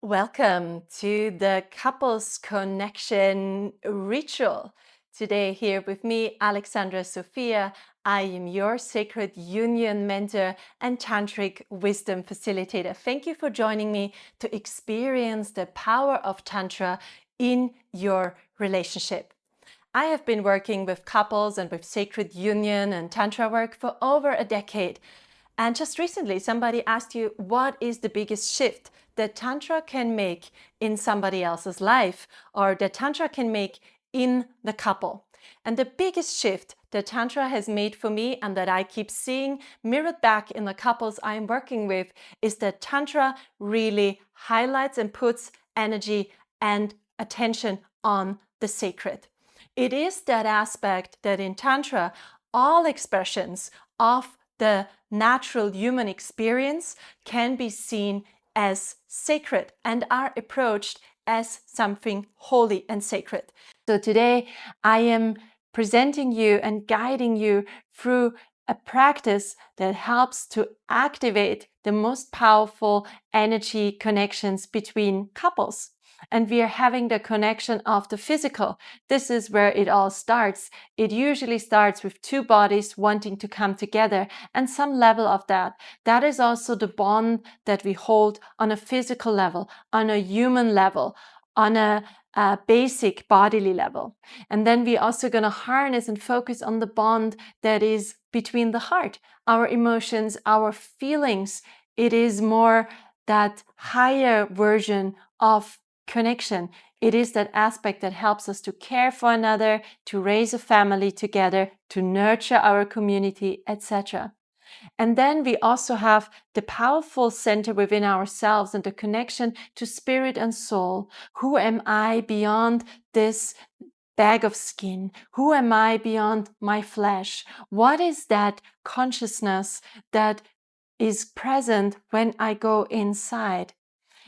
Welcome to the Couples Connection Ritual. Today, here with me, Alexandra Sophia. I am your Sacred Union mentor and Tantric Wisdom Facilitator. Thank you for joining me to experience the power of Tantra in your relationship. I have been working with couples and with Sacred Union and Tantra work for over a decade. And just recently, somebody asked you, what is the biggest shift that Tantra can make in somebody else's life, or that Tantra can make in the couple? And the biggest shift that Tantra has made for me, and that I keep seeing mirrored back in the couples I'm working with, is that Tantra really highlights and puts energy and attention on the sacred. It is that aspect that in Tantra, all expressions of the natural human experience can be seen as sacred and are approached as something holy and sacred. So today I am presenting you and guiding you through a practice that helps to activate the most powerful energy connections between couples. And we are having the connection of the physical. This is where it all starts. It usually starts with two bodies wanting to come together and some level of that. That is also the bond that we hold on a physical level, on a human level, on a basic bodily level. And then we're also going to harness and focus on the bond that is between the heart, our emotions, our feelings. It is more that higher version of connection. It is that aspect that helps us to care for another, to raise a family together, to nurture our community, etc. And then we also have the powerful center within ourselves and the connection to spirit and soul. Who am I beyond this bag of skin? Who am I beyond my flesh? What is that consciousness that is present when I go inside?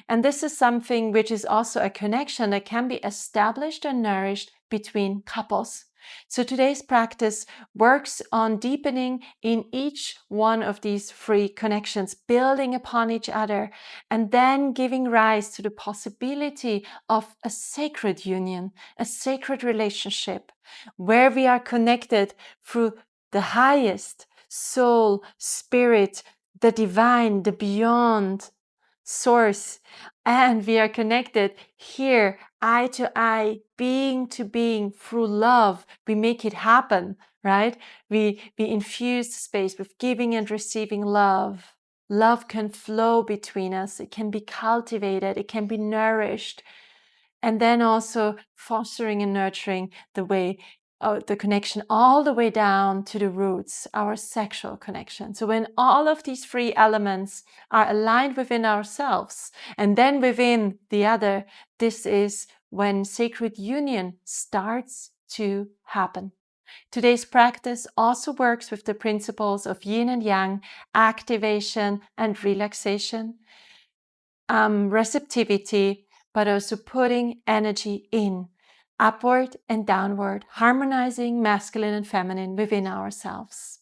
And this is something which is also a connection that can be established and nourished between couples. So today's practice works on deepening in each one of these three connections, building upon each other, and then giving rise to the possibility of a sacred union, a sacred relationship, where we are connected through the highest soul, spirit, the divine, the beyond source, and we are connected here, eye to eye, being to being, through love. We make it happen, right? We infuse the space with giving and receiving love. Love can flow between us. It can be cultivated. It can be nourished. And then also fostering and nurturing the connection all the way down to the roots, our sexual connection. So when all of these three elements are aligned within ourselves and then within the other, this is when sacred union starts to happen. Today's practice also works with the principles of yin and yang, activation and relaxation, receptivity, but also putting energy in, upward and downward, harmonizing masculine and feminine within ourselves.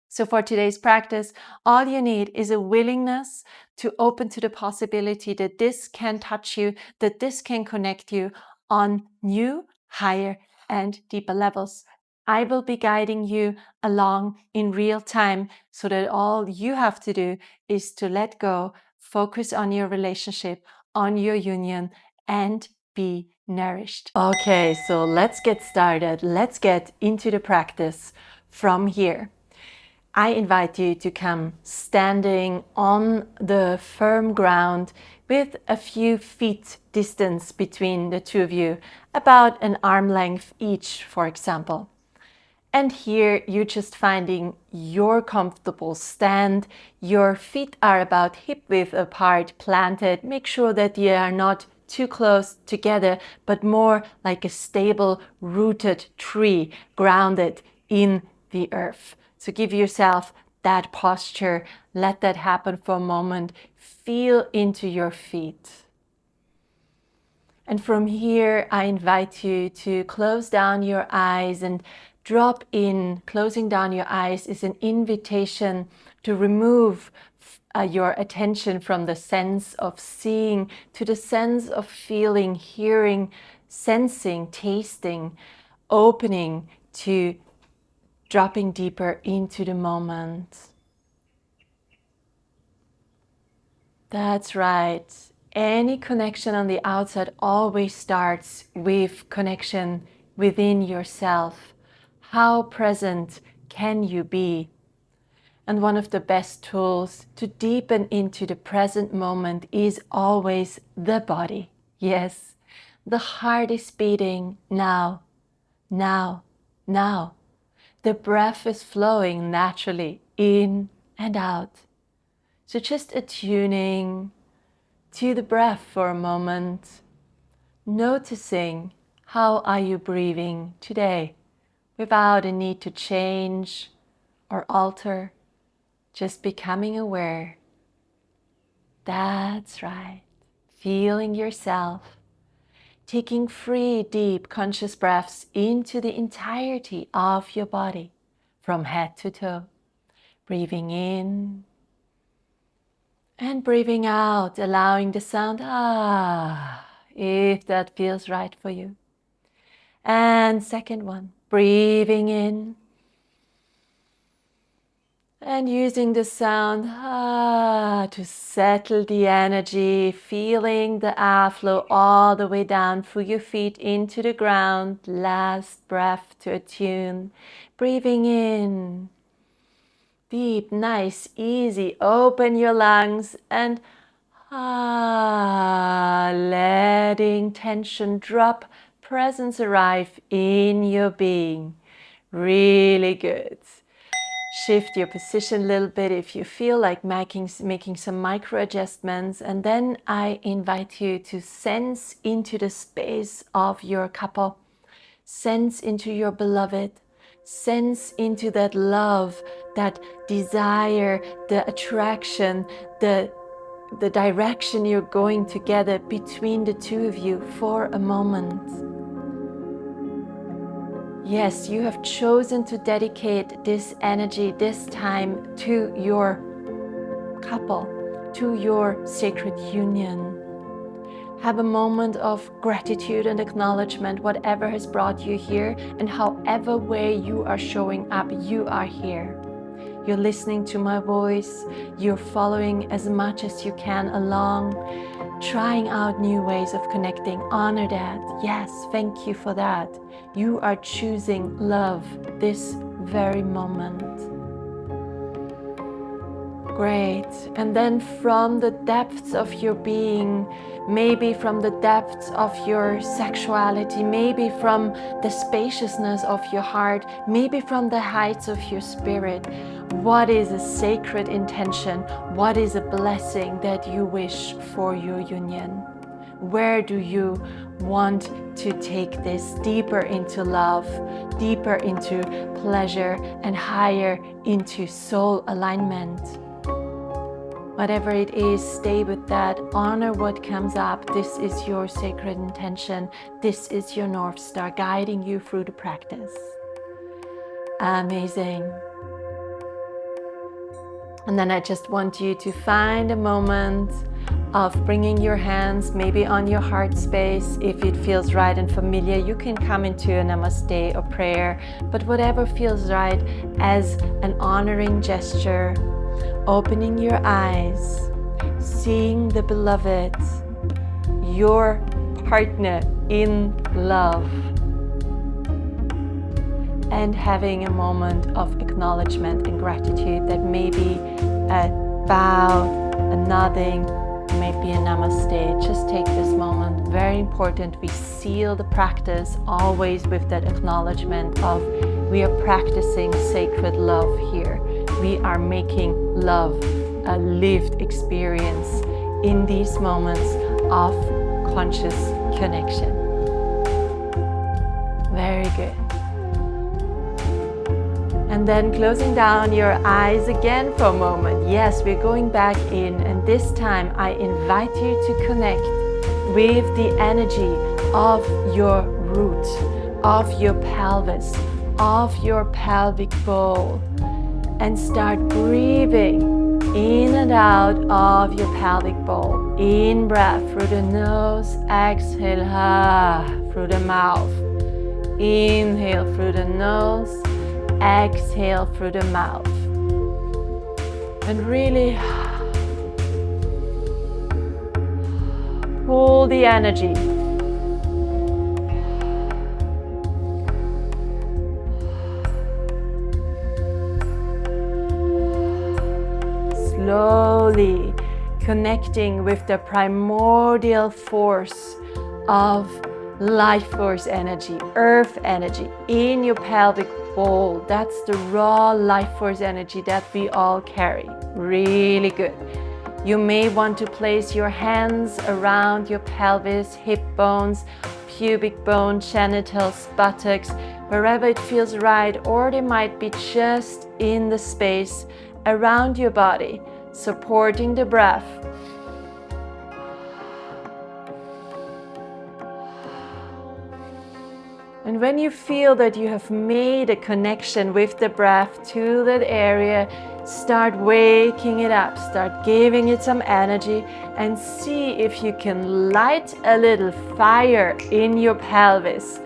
So for today's practice, all you need is a willingness to open to the possibility that this can touch you, that this can connect you on new, higher, and deeper levels. I will be guiding you along in real time so that all you have to do is to let go, focus on your relationship, on your union, and be nourished. Okay, so let's get started. Let's get into the practice from here. I invite you to come standing on the firm ground with a few feet distance between the two of you, about an arm length each, for example. And here you're just finding your comfortable stand. Your feet are about hip width apart, planted. Make sure that they are not too close together, but more like a stable, rooted tree, grounded in the earth. So give yourself that posture. Let that happen for a moment. Feel into your feet. And from here, I invite you to close down your eyes and drop in. Closing down your eyes is an invitation to remove your attention from the sense of seeing to the sense of feeling, hearing, sensing, tasting, opening to dropping deeper into the moment. That's right. Any connection on the outside always starts with connection within yourself. How present can you be? And one of the best tools to deepen into the present moment is always the body. Yes, the heart is beating now, now, now. The breath is flowing naturally in and out. So just attuning to the breath for a moment, noticing how are you breathing today without a need to change or alter, just becoming aware. That's right. Feeling yourself, taking 3 deep conscious breaths into the entirety of your body from head to toe, breathing in and breathing out, allowing the sound ah, if that feels right for you. And second one, breathing in and using the sound ah to settle the energy, feeling the airflow all the way down through your feet into the ground. Last breath to attune, breathing in. Deep, nice, easy. Open your lungs and letting tension drop, presence arrive in your being. Really good. Shift your position a little bit if you feel like making some micro adjustments, and then I invite you to sense into the space of your couple, sense into your beloved, sense into that love, that desire, the attraction, the direction you're going together between the two of you for a moment. Yes, you have chosen to dedicate this energy, this time to your couple, to your sacred union. Have a moment of gratitude and acknowledgement, whatever has brought you here and however way you are showing up, you are here. You're listening to my voice, you're following as much as you can along, trying out new ways of connecting. Honor that. Yes, thank you for that. You are choosing love this very moment. Great. And then from the depths of your being, maybe from the depths of your sexuality, maybe from the spaciousness of your heart, maybe from the heights of your spirit, what is a sacred intention? What is a blessing that you wish for your union? Where do you want to take this deeper into love, deeper into pleasure, and higher into soul alignment? Whatever it is, stay with that. Honor what comes up. This is your sacred intention. This is your North Star guiding you through the practice. Amazing. And then I just want you to find a moment of bringing your hands maybe on your heart space. If it feels right and familiar, you can come into a namaste or prayer, but whatever feels right as an honoring gesture. Opening your eyes, seeing the beloved, your partner in love, and having a moment of acknowledgement and gratitude. That may be a bow, a nodding, maybe a namaste. Just take this moment. Very important. We seal the practice always with that acknowledgement of we are practicing sacred love here. We are making love a lived experience in these moments of conscious connection. Very good. And then closing down your eyes again for a moment. Yes, we're going back in, and this time I invite you to connect with the energy of your root, of your pelvis, of your pelvic bowl, and start breathing In and out of your pelvic bowl. In breath through the nose, exhale through the mouth. Inhale through the nose, exhale through the mouth. And really pull the energy. Slowly connecting with the primordial force of life force energy, earth energy in your pelvic bowl. That's the raw life force energy that we all carry. Really good. You may want to place your hands around your pelvis, hip bones, pubic bone, genitals, buttocks, wherever it feels right, or they might be just in the space around your body, supporting the breath. And when you feel that you have made a connection with the breath to that area, start waking it up, start giving it some energy, and see if you can light a little fire in your pelvis.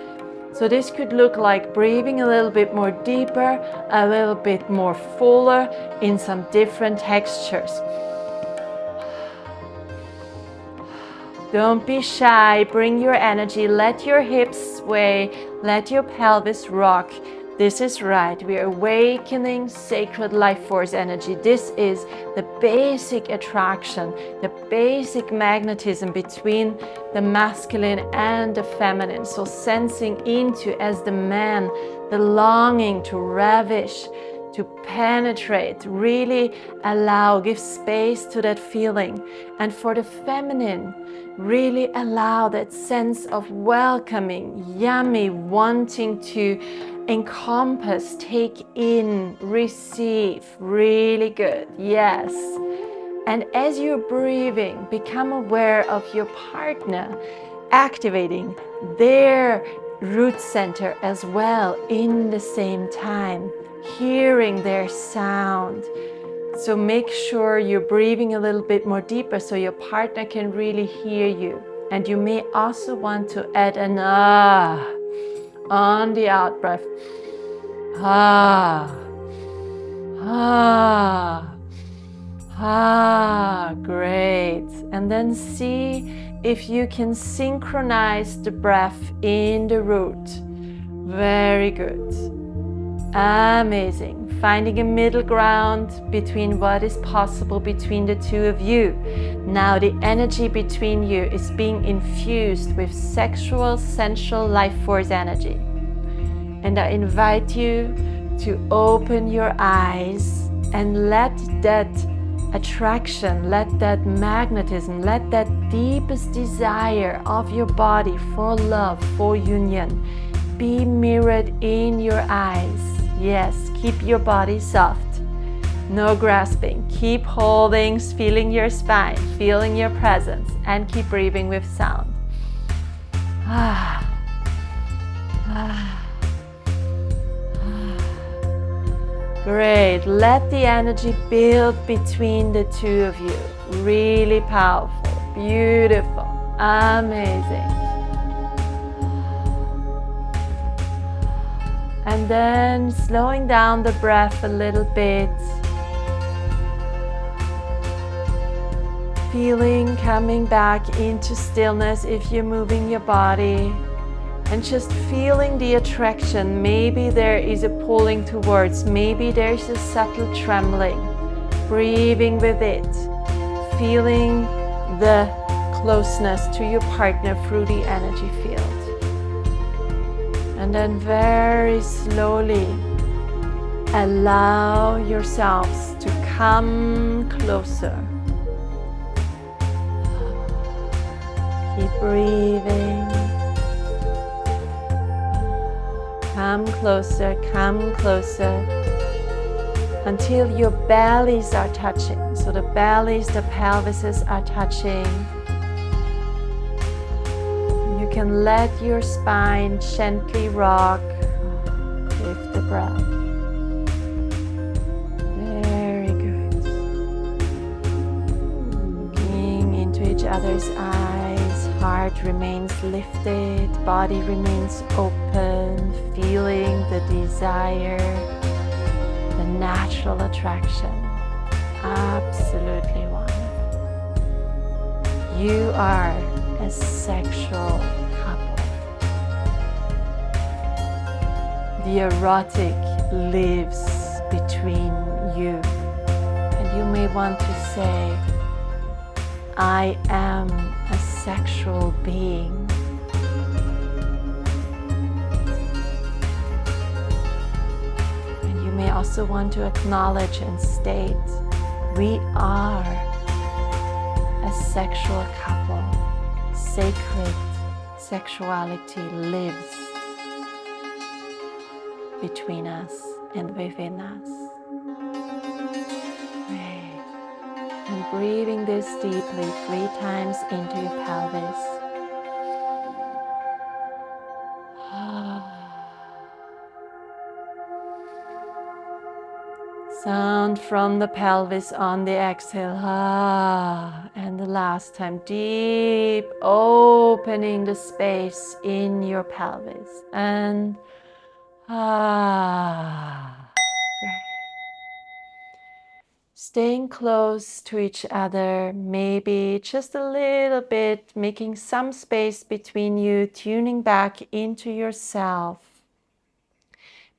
So this could look like breathing a little bit more deeper, a little bit more fuller in some different textures. Don't be shy, bring your energy, let your hips sway, let your pelvis rock. This is right, we are awakening sacred life force energy. This is the basic attraction, the basic magnetism between the masculine and the feminine. So sensing into, as the man, the longing to ravish, to penetrate, really allow, give space to that feeling. And for the feminine, really allow that sense of welcoming, yummy, wanting to encompass, take in, receive. Really good. Yes. And as you're breathing, become aware of your partner activating their root center as well in the same time, hearing their sound. So make sure you're breathing a little bit more deeper so your partner can really hear you. And you may also want to add an on the out breath. Great. And then see if you can synchronize the breath in the root. Very good. Amazing. Finding a middle ground between what is possible between the two of you. Now the energy between you is being infused with sexual, sensual life force energy. And I invite you to open your eyes and let that attraction, let that magnetism, let that deepest desire of your body for love, for union, be mirrored in your eyes. Yes, keep your body soft. No grasping. Keep holding, feeling your spine, feeling your presence, and keep breathing with sound. Great. Let the energy build between the two of you. Really powerful, beautiful, amazing. And then slowing down the breath a little bit. Feeling coming back into stillness if you're moving your body. And just feeling the attraction. Maybe there is a pulling towards, maybe there's a subtle trembling. Breathing with it. Feeling the closeness to your partner through the energy field. And then very slowly allow yourselves to come closer. Keep breathing. Come closer until your bellies are touching. So the bellies, the pelvises are touching. You can let your spine gently rock with the breath. Very good. other's eyes. Heart remains lifted, body remains open, feeling the desire, the natural attraction. Absolutely one. You are a sexual couple. The erotic lives between you. And you may want to say, I am a sexual being. And you may also want to acknowledge and state, we are a sexual couple. Sacred sexuality lives between us and within us. Great. And breathing this deeply 3 times into your pelvis. Sound from the pelvis on the exhale. And the last time, deep opening the space in your pelvis. And great. Staying close to each other, maybe just a little bit, making some space between you, tuning back into yourself.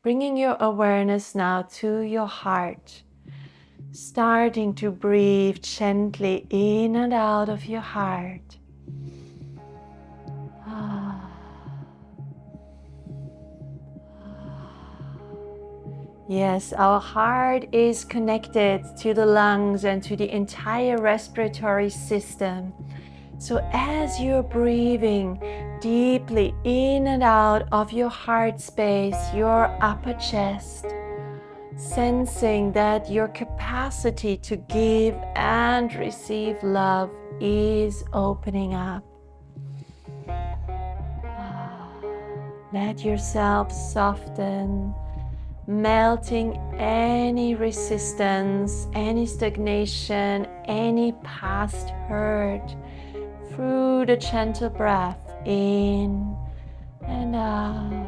Bringing your awareness now to your heart. Starting to breathe gently in and out of your heart. Yes, our heart is connected to the lungs and to the entire respiratory system. So as you're breathing deeply in and out of your heart space, your upper chest, sensing that your capacity to give and receive love is opening up. Let yourself soften, melting any resistance, any stagnation, any past hurt through the gentle breath in and out,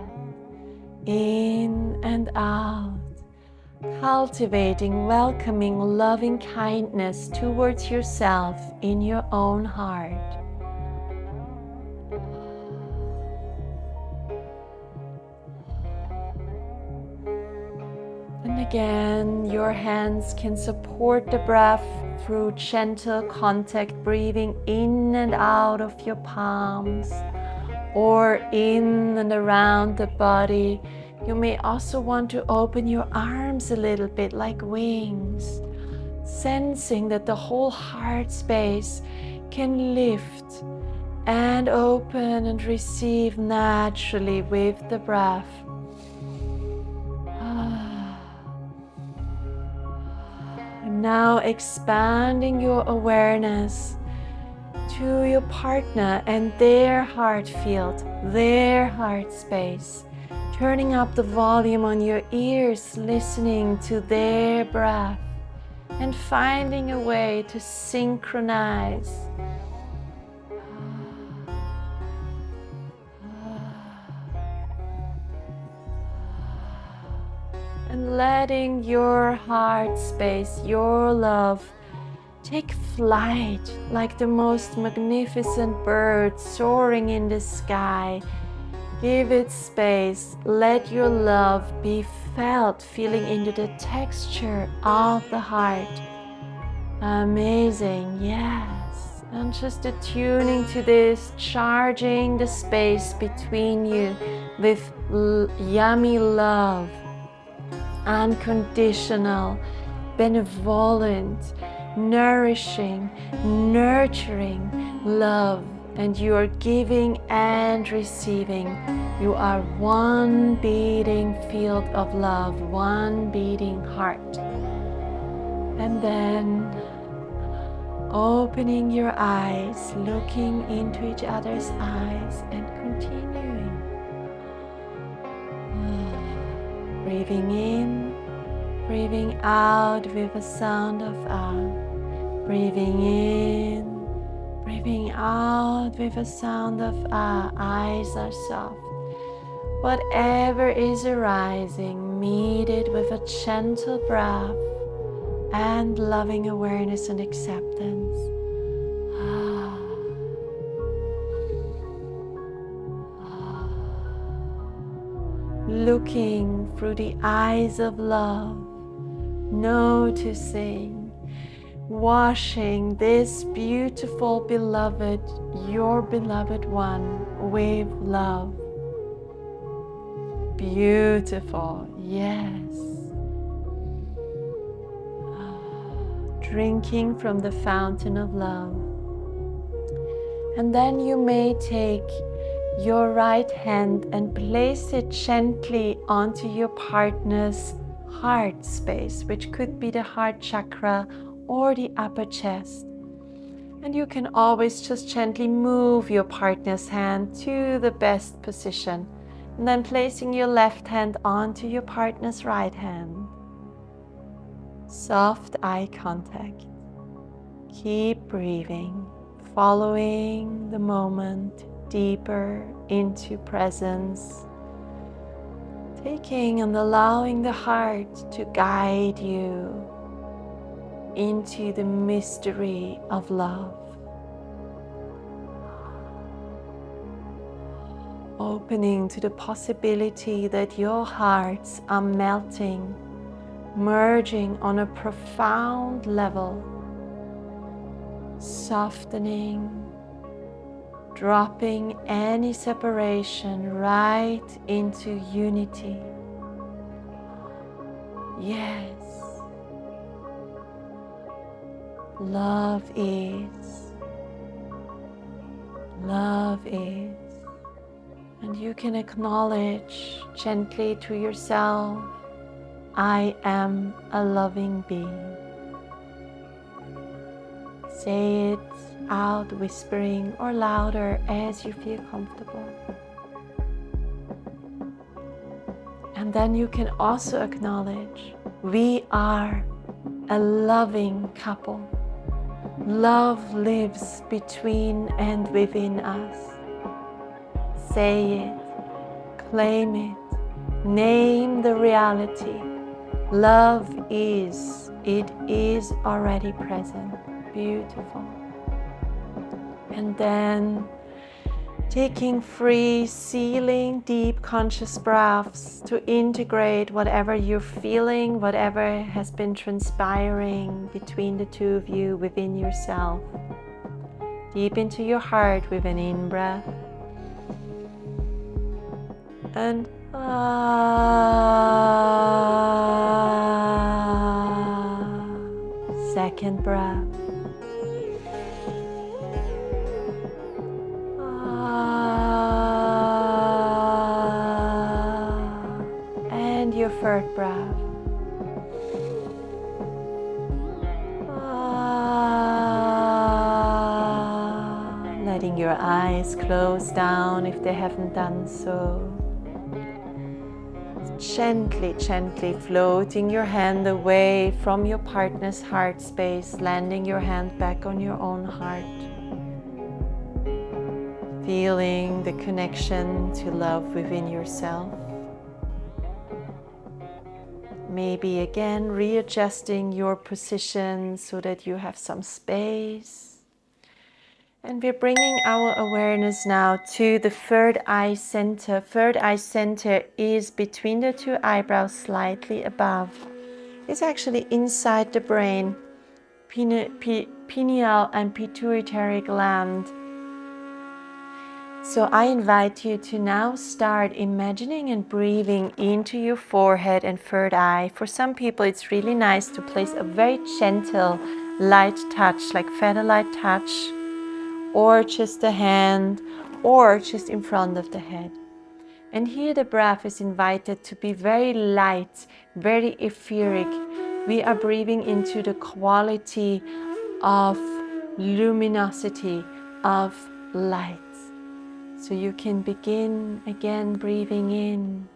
in and out, cultivating, welcoming, loving kindness towards yourself in your own heart. And again, your hands can support the breath through gentle contact, breathing in and out of your palms or in and around the body. You may also want to open your arms a little bit like wings, sensing that the whole heart space can lift and open and receive naturally with the breath. Now expanding your awareness to your partner and their heart field, their heart space. Turning up the volume on your ears, listening to their breath and finding a way to synchronize. And letting your heart space, your love, take flight like the most magnificent bird soaring in the sky. Give it space. Let your love be felt, feeling into the texture of the heart. Amazing, yes. And just attuning to this, charging the space between you with yummy love. Unconditional, benevolent, nourishing, nurturing love, and you are giving and receiving. You are one beating field of love, one beating heart. And then opening your eyes, looking into each other's eyes and continuing. Breathing in, breathing out with a sound of ah. Breathing in, Breathing out with a sound of ah, eyes are soft. Whatever is arising, meet it with a gentle breath and loving awareness and acceptance. Ah. Looking through the eyes of love, noticing, washing this beautiful beloved, your beloved one, with love. Beautiful, yes. Drinking from the fountain of love. And then you may take your right hand and place it gently onto your partner's heart space, which could be the heart chakra or the upper chest. And you can always just gently move your partner's hand to the best position, and then placing your left hand onto your partner's right hand. Soft eye contact. Keep breathing, following the moment deeper into presence, taking and allowing the heart to guide you into the mystery of love. Opening to the possibility that your hearts are melting, merging on a profound level, softening, dropping any separation right into unity. Yes, love is, love is. And you can acknowledge gently to yourself, I am a loving being. Say it out, whispering or louder as you feel comfortable. And then you can also acknowledge, we are a loving couple. Love lives between and within us. Say it, claim it, name the reality. Love is, it is already present. Beautiful. And then taking free, sealing, deep conscious breaths to integrate whatever you're feeling, whatever has been transpiring between the two of you within yourself. Deep into your heart with an in-breath. And second breath. And your third breath. Letting your eyes close down if they haven't done so. Gently, gently floating your hand away from your partner's heart space, landing your hand back on your own heart. Feeling the connection to love within yourself. Maybe again readjusting your position so that you have some space. And we're bringing our awareness now to the third eye center. Third eye center is between the two eyebrows, slightly above. It's actually inside the brain, pineal and pituitary gland. So I invite you to now start imagining and breathing into your forehead and third eye. For some people, it's really nice to place a very gentle, light touch, like feather light touch, or just a hand, or just in front of the head. And here the breath is invited to be very light, very etheric. We are breathing into the quality of luminosity, of light. So you can begin again breathing in.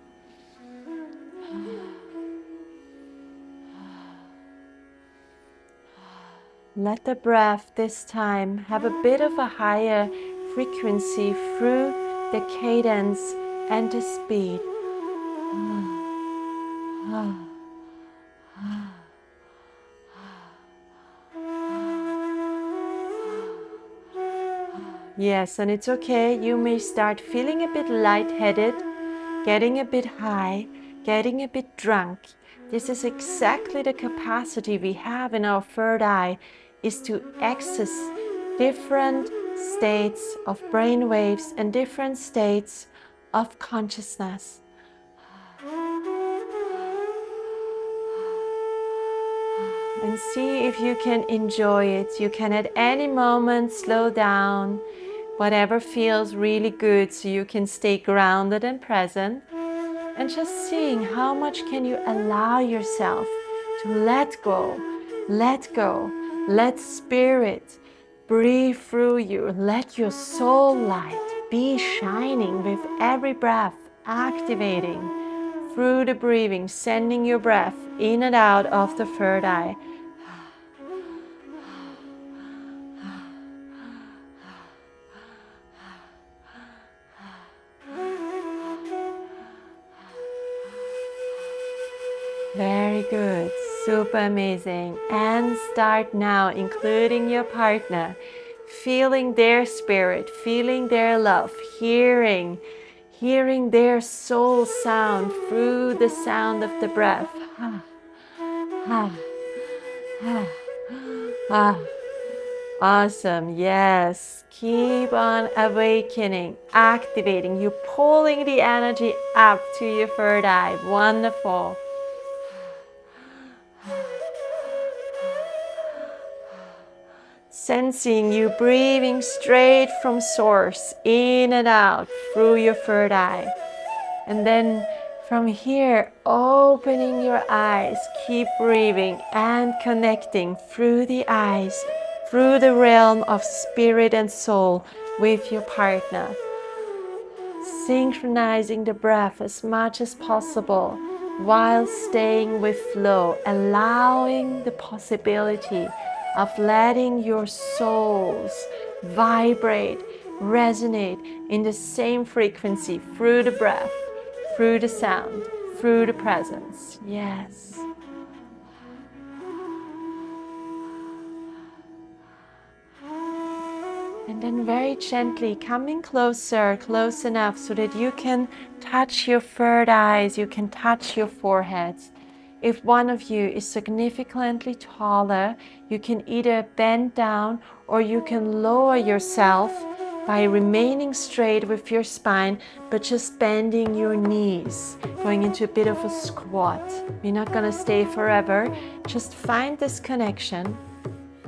Let the breath this time have a bit of a higher frequency through the cadence and the speed. Yes, and it's okay. You may start feeling a bit lightheaded, getting a bit high, getting a bit drunk. This is exactly the capacity we have in our third eye, is to access different states of brain waves and different states of consciousness. And see if you can enjoy it. You can at any moment slow down, whatever feels really good, so you can stay grounded and present. And just seeing how much can you allow yourself to let go, let spirit breathe through you, let your soul light be shining with every breath, activating through the breathing, sending your breath in and out of the third eye. Very good, super amazing. And start now, including your partner, feeling their spirit, feeling their love, hearing their soul sound through the sound of the breath. Awesome, yes. Keep on awakening, activating. You're pulling the energy up to your third eye. Wonderful. Sensing you breathing straight from source, in and out through your third eye. And then from here, opening your eyes, keep breathing and connecting through the eyes, through the realm of spirit and soul with your partner. Synchronizing the breath as much as possible while staying with flow, allowing the possibility of letting your souls vibrate, resonate in the same frequency through the breath, through the sound, through the presence. Yes. And then very gently coming closer, close enough so that you can touch your third eyes, you can touch your foreheads. If one of you is significantly taller, you can either bend down or you can lower yourself by remaining straight with your spine, but just bending your knees, going into a bit of a squat. You're not going to stay forever. Just find this connection.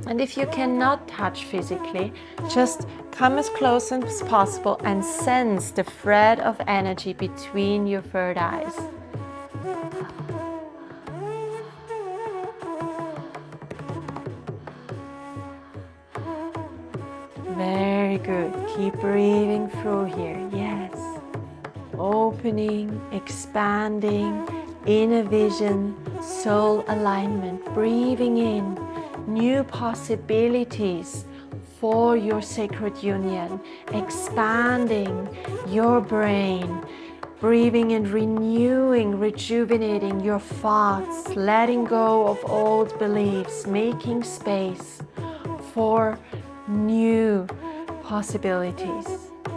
And if you cannot touch physically, just come as close as possible and sense the thread of energy between your third eyes. Very good. Keep breathing through here. Yes. Opening, expanding, inner vision, soul alignment. Breathing in new possibilities for your sacred union, expanding your brain, breathing and renewing, rejuvenating your thoughts, letting go of old beliefs, making space for new possibilities.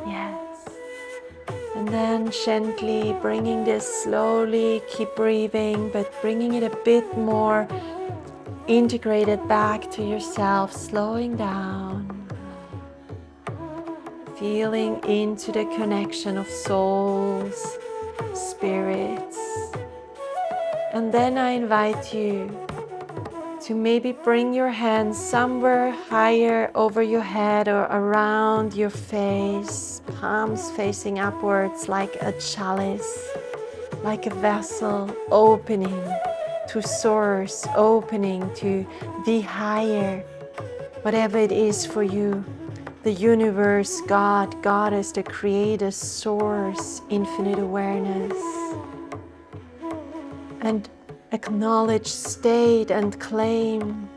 Yes. And then gently bringing this slowly, keep breathing, but bringing it a bit more integrated back to yourself, slowing down, feeling into the connection of souls, spirits. And then I invite you to maybe bring your hands somewhere higher over your head or around your face, palms facing upwards like a chalice, like a vessel opening to source, opening to the higher, whatever it is for you, the universe, God, Goddess, the creator, source, infinite awareness. And acknowledge, state and claim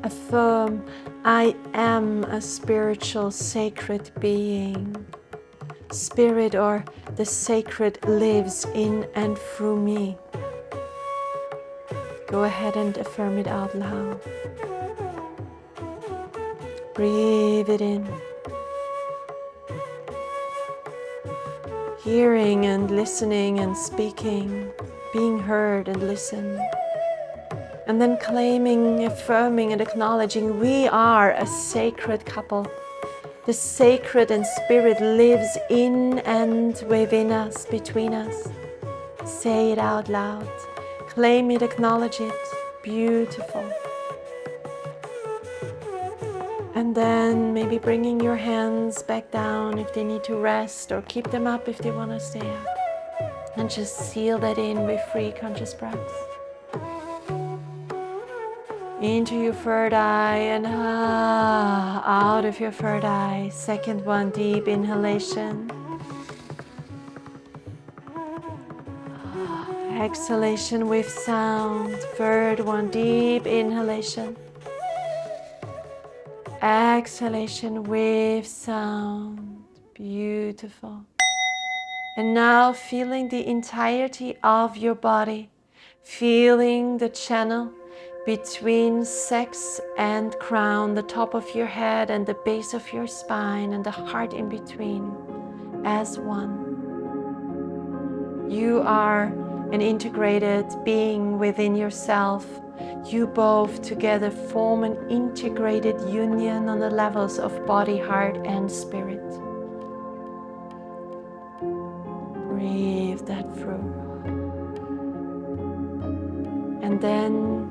Affirm, I am a spiritual sacred being. Spirit or the sacred lives in and through me. Go ahead and affirm it out loud. Breathe it in. Hearing and listening and speaking, being heard and listened. And then claiming, affirming and acknowledging we are a sacred couple. The sacred and spirit lives in and within us, between us. Say it out loud. Claim it, acknowledge it. Beautiful. And then maybe bringing your hands back down if they need to rest, or keep them up if they want to stay up. And just seal that in with 3 conscious breaths. Into your third eye and out of your third eye. Second one, deep inhalation. Exhalation with sound. Third one, deep inhalation. Exhalation with sound. Beautiful. And now feeling the entirety of your body. Feeling the channel between sex and crown, the top of your head and the base of your spine and the heart in between as one. You are an integrated being within yourself. You both together form an integrated union on the levels of body, heart and spirit. Breathe that through. And then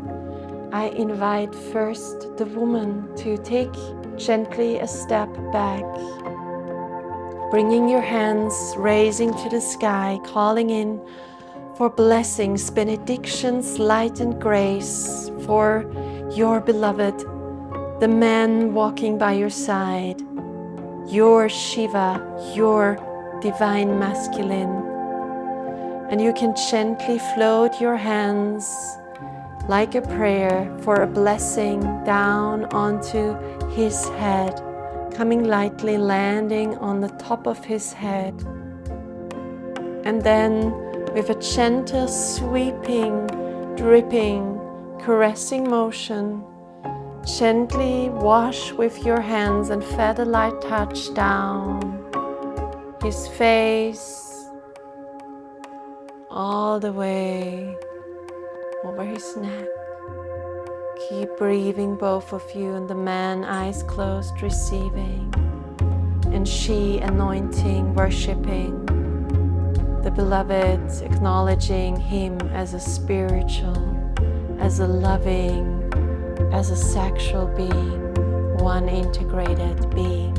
I invite first the woman to take gently a step back, bringing your hands, raising to the sky, calling in for blessings, benedictions, light and grace for your beloved, the man walking by your side, your Shiva, your divine masculine. And you can gently float your hands like a prayer for a blessing down onto his head, coming lightly, landing on the top of his head. And then with a gentle sweeping, dripping, caressing motion, gently wash with your hands and feather-light touch down his face, all the way over his neck. Keep breathing, both of you, and the man, eyes closed, receiving, and she anointing, worshipping the beloved, acknowledging him as a spiritual, as a loving, as a sexual being, one integrated being.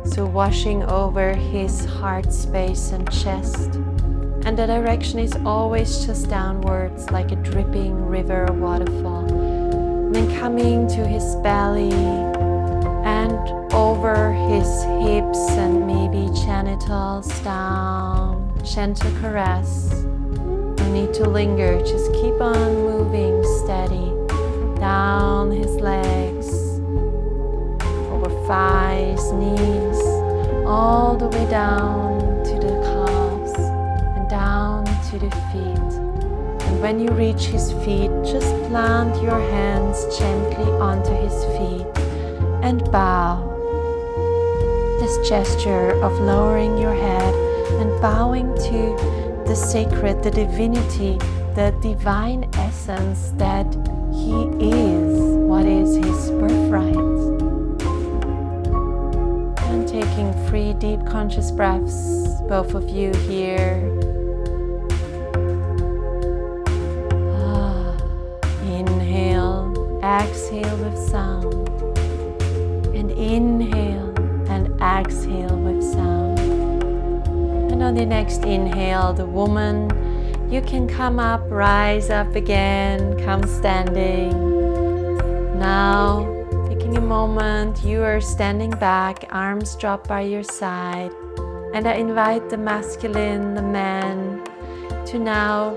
So washing over his heart space and chest. And the direction is always just downwards, like a dripping river or waterfall. And then coming to his belly and over his hips and maybe genitals down. Gentle caress. No need to linger, just keep on moving steady. Down his legs, over thighs, knees, all the way down to the calves. Down to the feet. And when you reach his feet, just plant your hands gently onto his feet and bow. This gesture of lowering your head and bowing to the sacred, the divinity, the divine essence that he is, what is his birthright. And taking 3 deep conscious breaths, both of you here. Exhale with sound, and inhale and exhale with sound. And on the next inhale, the woman, you can come up, rise up again, come standing. Now, taking a moment, you are standing back, arms dropped by your side, and I invite the masculine, the man, to now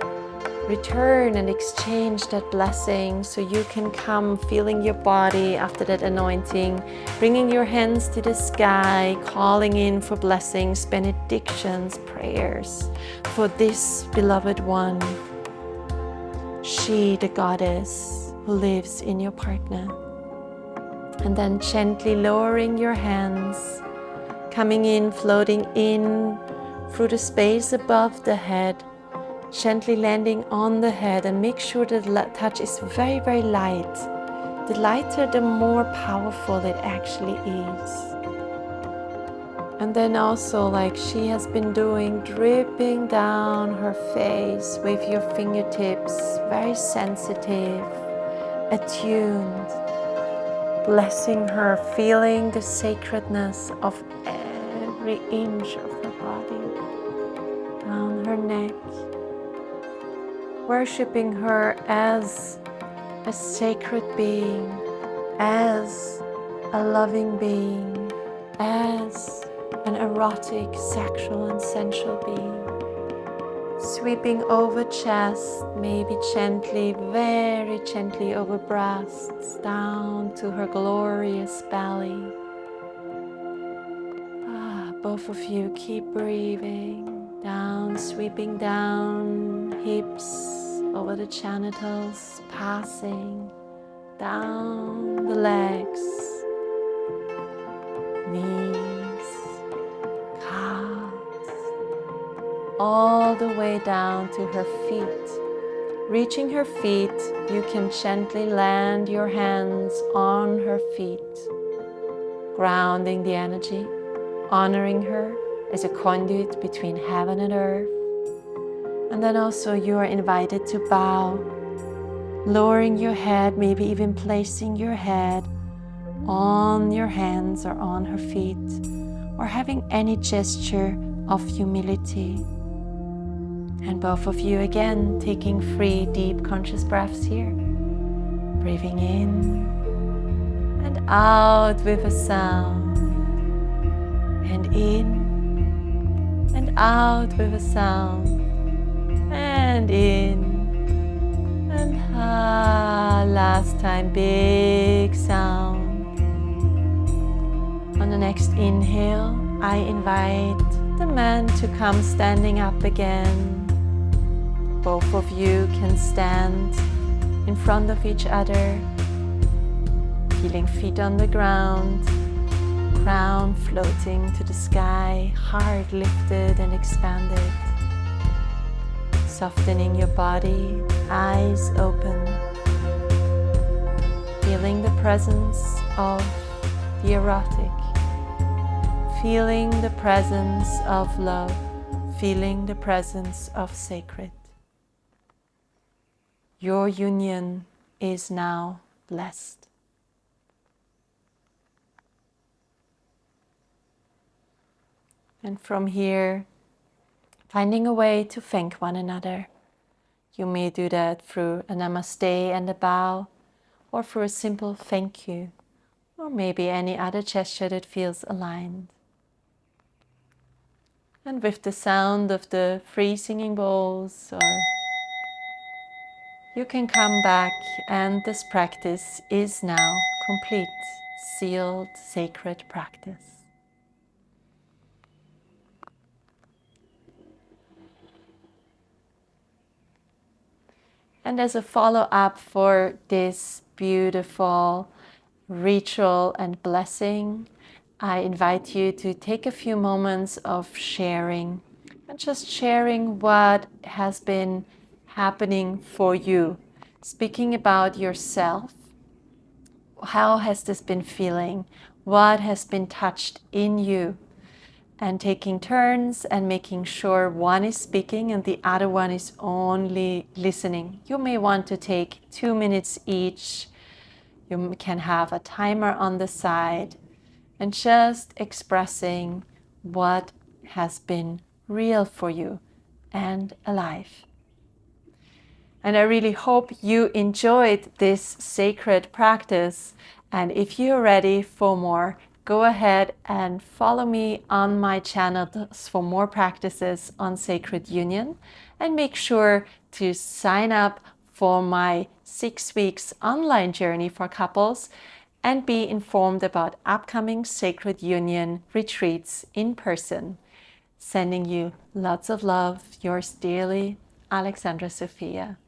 return and exchange that blessing, so you can come feeling your body after that anointing, bringing your hands to the sky, calling in for blessings, benedictions, prayers for this beloved one, she, the goddess who lives in your partner. And then gently lowering your hands, coming in, floating in through the space above the head, gently landing on the head, and make sure that the touch is very, very light. The lighter, the more powerful it actually is. And then also, like she has been doing, dripping down her face with your fingertips, very sensitive, attuned, blessing her, feeling the sacredness of every inch of her body, down her neck, worshipping her as a sacred being, as a loving being, as an erotic, sexual and sensual being. Sweeping over chest, maybe gently, very gently over breasts, down to her glorious belly. Both of you keep breathing, down, sweeping down, hips over the genitals, passing down the legs, knees, calves, all the way down to her feet. Reaching her feet, you can gently land your hands on her feet, grounding the energy, honoring her as a conduit between heaven and earth. And then also you are invited to bow, lowering your head, maybe even placing your head on your hands or on her feet, or having any gesture of humility. And both of you again taking 3 deep conscious breaths here, breathing in and out with a sound, and in and out with a sound, and in and last time, big sound. On the next inhale, I invite the man to come standing up again. Both of you can stand in front of each other, feeling feet on the ground, crown floating to the sky, heart lifted and expanded. Softening your body, eyes open, feeling the presence of the erotic, feeling the presence of love, feeling the presence of sacred. Your union is now blessed. And from here, finding a way to thank one another. You may do that through a namaste and a bow, or through a simple thank you, or maybe any other gesture that feels aligned. And with the sound of the 3 singing bowls, or you can come back, and this practice is now complete, sealed, sacred practice. And as a follow-up for this beautiful ritual and blessing, I invite you to take a few moments of sharing, and just sharing what has been happening for you. Speaking about yourself, how has this been feeling? What has been touched in you? And taking turns and making sure one is speaking and the other one is only listening. You may want to take 2 minutes each. You can have a timer on the side, and just expressing what has been real for you and alive. And I really hope you enjoyed this sacred practice. And if you're ready for more, go ahead and follow me on my channel for more practices on sacred union, and make sure to sign up for my 6 weeks online journey for couples and be informed about upcoming sacred union retreats in person. Sending you lots of love, yours dearly, Alexandra Sophia.